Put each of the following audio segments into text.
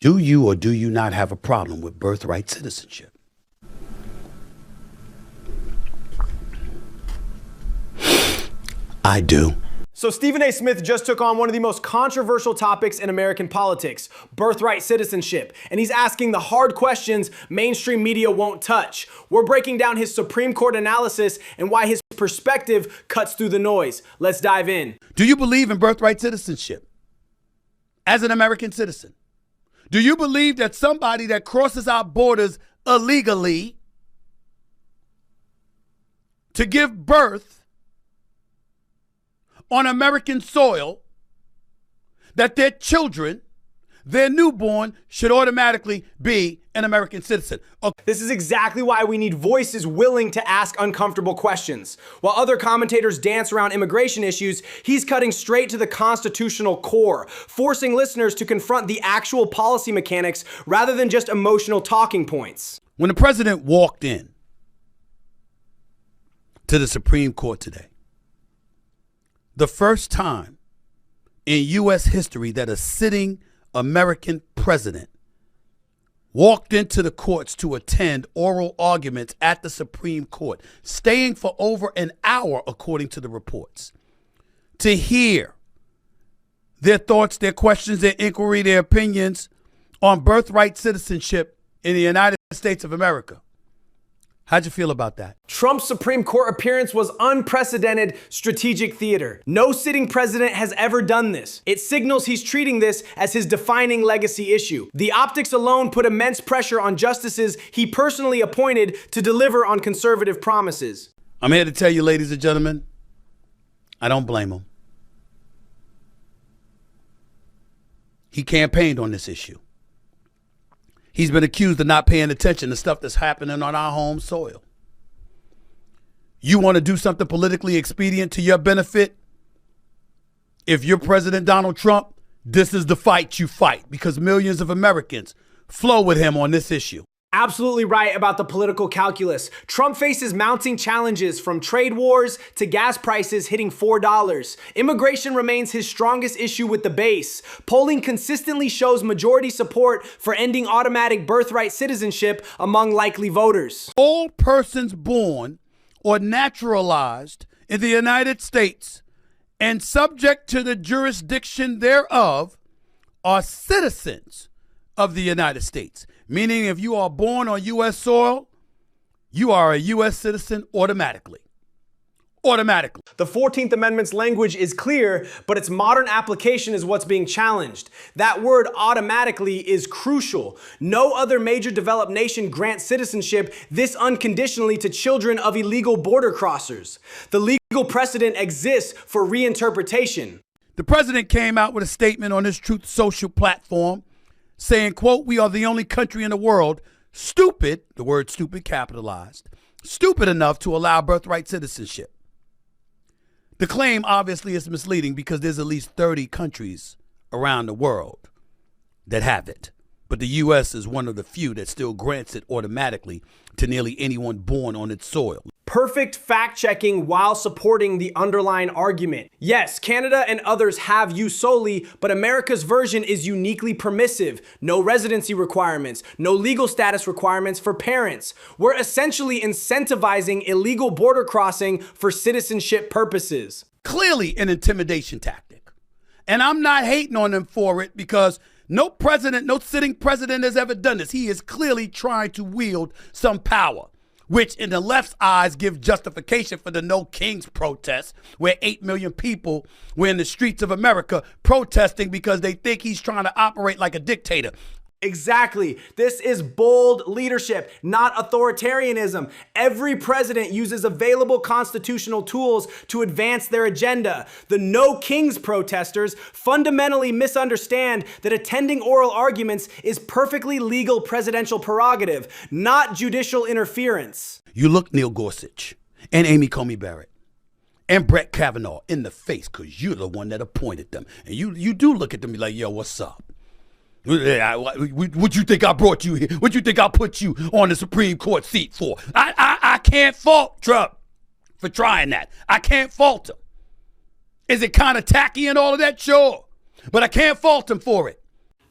Do you or do you not have a problem with birthright citizenship? I do. So Stephen A. Smith just took on one of the most controversial topics in American politics, birthright citizenship, and he's asking the hard questions mainstream media won't touch. We're breaking down his Supreme Court analysis and why his perspective cuts through the noise. Let's dive in. Do you believe in birthright citizenship as an American citizen? Do you believe that somebody that crosses our borders illegally to give birth on American soil, that their children, their newborn, should automatically be an American citizen? Okay. This is exactly why we need voices willing to ask uncomfortable questions. While other commentators dance around immigration issues, he's cutting straight to the constitutional core, forcing listeners to confront the actual policy mechanics rather than just emotional talking points. When the president walked in to the Supreme Court today, the first time in U.S. history that a sitting American president walked into the courts to attend oral arguments at the Supreme Court, staying for over an hour, according to the reports, to hear their thoughts, their questions, their inquiry, their opinions on birthright citizenship in the United States of America. How'd you feel about that? Trump's Supreme Court appearance was unprecedented strategic theater. No sitting president has ever done this. It signals he's treating this as his defining legacy issue. The optics alone put immense pressure on justices he personally appointed to deliver on conservative promises. I'm here to tell you, ladies and gentlemen, I don't blame him. He campaigned on this issue. He's been accused of not paying attention to stuff that's happening on our home soil. You want to do something politically expedient to your benefit? If you're President Donald Trump, this is the fight you fight, because millions of Americans flow with him on this issue. Absolutely right about the political calculus. Trump faces mounting challenges, from trade wars to gas prices hitting $4. Immigration remains his strongest issue with the base. Polling consistently shows majority support for ending automatic birthright citizenship among likely voters. All persons born or naturalized in the United States and subject to the jurisdiction thereof are citizens of the United States. Meaning, if you are born on U.S. soil, you are a U.S. citizen automatically. Automatically. The 14th Amendment's language is clear, but its modern application is what's being challenged. That word automatically is crucial. No other major developed nation grants citizenship this unconditionally to children of illegal border crossers. The legal precedent exists for reinterpretation. The president came out with a statement on his Truth Social platform saying, quote, "We are the only country in the world stupid," the word stupid capitalized, "stupid enough to allow birthright citizenship." The claim obviously is misleading because there's at least 30 countries around the world that have it. But the U.S. is one of the few that still grants it automatically to nearly anyone born on its soil. Perfect fact-checking while supporting the underlying argument. Yes, Canada and others have jus soli, but America's version is uniquely permissive. No residency requirements, no legal status requirements for parents. We're essentially incentivizing illegal border crossing for citizenship purposes. Clearly an intimidation tactic. And I'm not hating on them for it, because no president, no sitting president has ever done this. He is clearly trying to wield some power, which in the left's eyes give justification for the No Kings protests, where 8 million people were in the streets of America protesting because they think he's trying to operate like a dictator. Exactly. This is bold leadership, not authoritarianism. Every president uses available constitutional tools to advance their agenda. The No Kings protesters fundamentally misunderstand that attending oral arguments is perfectly legal presidential prerogative, not judicial interference. You look Neil Gorsuch and Amy Coney Barrett and Brett Kavanaugh in the face because you're the one that appointed them. And you do look at them and be like, yo, what's up? What you think I brought you here? What you think I put you on the Supreme Court seat for? I can't fault Trump for trying that. I can't fault him. Is it kind of tacky and all of that? Sure. But I can't fault him for it.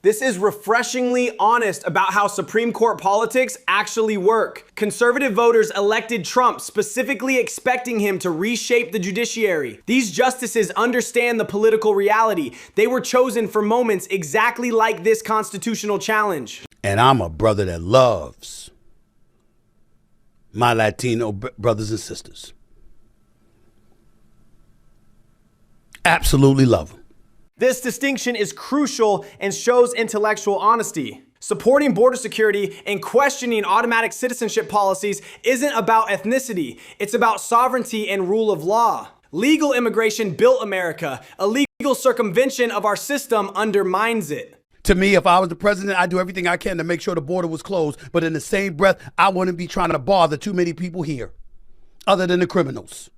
This is refreshingly honest about how Supreme Court politics actually work. Conservative voters elected Trump specifically expecting him to reshape the judiciary. These justices understand the political reality. They were chosen for moments exactly like this constitutional challenge. And I'm a brother that loves my Latino brothers and sisters. Absolutely love them. This distinction is crucial and shows intellectual honesty. Supporting border security and questioning automatic citizenship policies isn't about ethnicity. It's about sovereignty and rule of law. Legal immigration built America. Illegal circumvention of our system undermines it. To me, if I was the president, I'd do everything I can to make sure the border was closed. But in the same breath, I wouldn't be trying to bother too many people here, other than the criminals.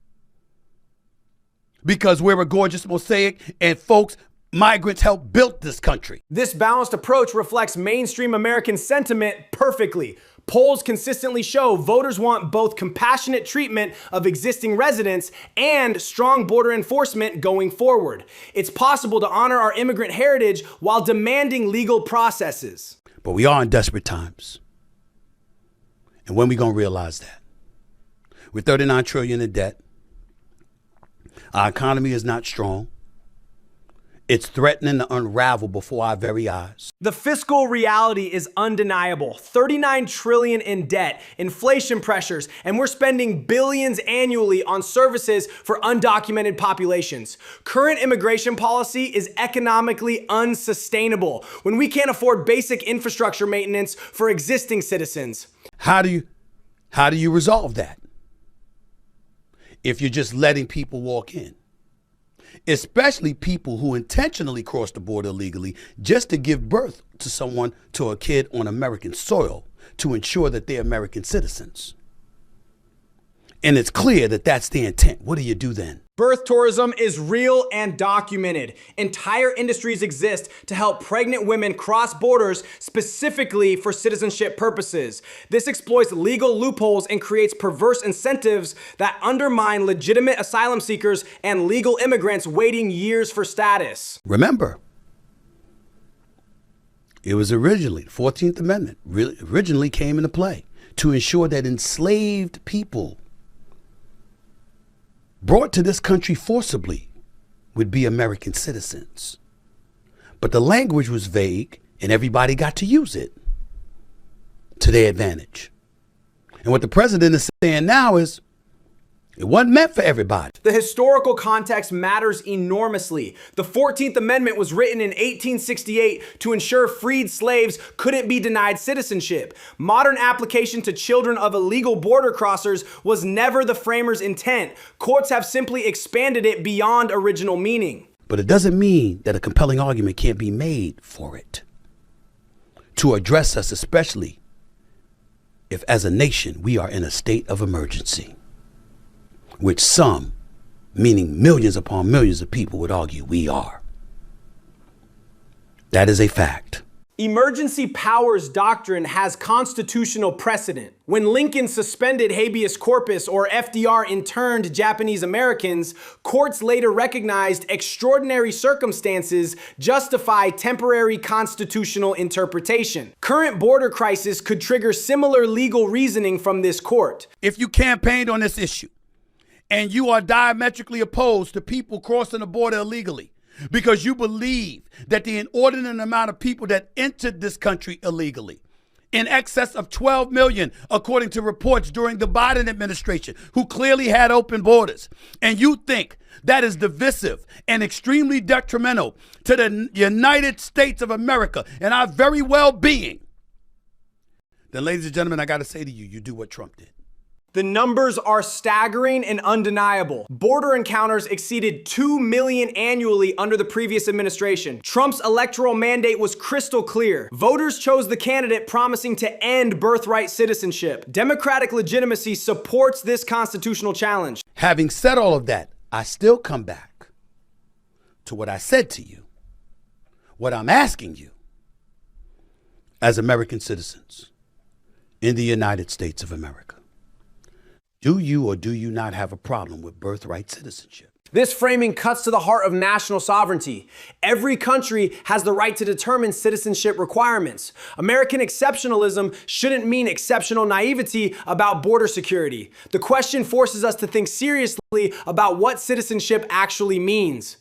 Because we're a gorgeous mosaic, and folks, migrants helped build this country. This balanced approach reflects mainstream American sentiment perfectly. Polls consistently show voters want both compassionate treatment of existing residents and strong border enforcement going forward. It's possible to honor our immigrant heritage while demanding legal processes. But we are in desperate times. And when we gonna realize that? We're $39 trillion in debt. Our economy is not strong. It's threatening to unravel before our very eyes. The fiscal reality is undeniable. $39 trillion in debt, inflation pressures, and we're spending billions annually on services for undocumented populations. Current immigration policy is economically unsustainable when we can't afford basic infrastructure maintenance for existing citizens. How do you resolve that? If you're just letting people walk in, especially people who intentionally cross the border illegally just to give birth to a kid on American soil to ensure that they're American citizens. And it's clear that that's the intent. What do you do then? Birth tourism is real and documented. Entire industries exist to help pregnant women cross borders specifically for citizenship purposes. This exploits legal loopholes and creates perverse incentives that undermine legitimate asylum seekers and legal immigrants waiting years for status. Remember, it was originally, the 14th Amendment originally came into play to ensure that enslaved people brought to this country forcibly would be American citizens. But the language was vague and everybody got to use it to their advantage. And what the president is saying now is it wasn't meant for everybody. The historical context matters enormously. The 14th Amendment was written in 1868 to ensure freed slaves couldn't be denied citizenship. Modern application to children of illegal border crossers was never the framers' intent. Courts have simply expanded it beyond original meaning. But it doesn't mean that a compelling argument can't be made for it to address us, especially if as a nation we are in a state of emergency, which some, meaning millions upon millions of people, would argue we are. That is a fact. Emergency powers doctrine has constitutional precedent. When Lincoln suspended habeas corpus or FDR interned Japanese Americans, courts later recognized extraordinary circumstances justify temporary constitutional interpretation. Current border crisis could trigger similar legal reasoning from this court. If you campaigned on this issue and you are diametrically opposed to people crossing the border illegally, because you believe that the inordinate amount of people that entered this country illegally, in excess of 12 million, according to reports during the Biden administration, who clearly had open borders, and you think that is divisive and extremely detrimental to the United States of America and our very well-being, then, ladies and gentlemen, I got to say to you, you do what Trump did. The numbers are staggering and undeniable. Border encounters exceeded 2 million annually under the previous administration. Trump's electoral mandate was crystal clear. Voters chose the candidate promising to end birthright citizenship. Democratic legitimacy supports this constitutional challenge. Having said all of that, I still come back to what I said to you, what I'm asking you as American citizens in the United States of America. Do you or do you not have a problem with birthright citizenship? This framing cuts to the heart of national sovereignty. Every country has the right to determine citizenship requirements. American exceptionalism shouldn't mean exceptional naivety about border security. The question forces us to think seriously about what citizenship actually means.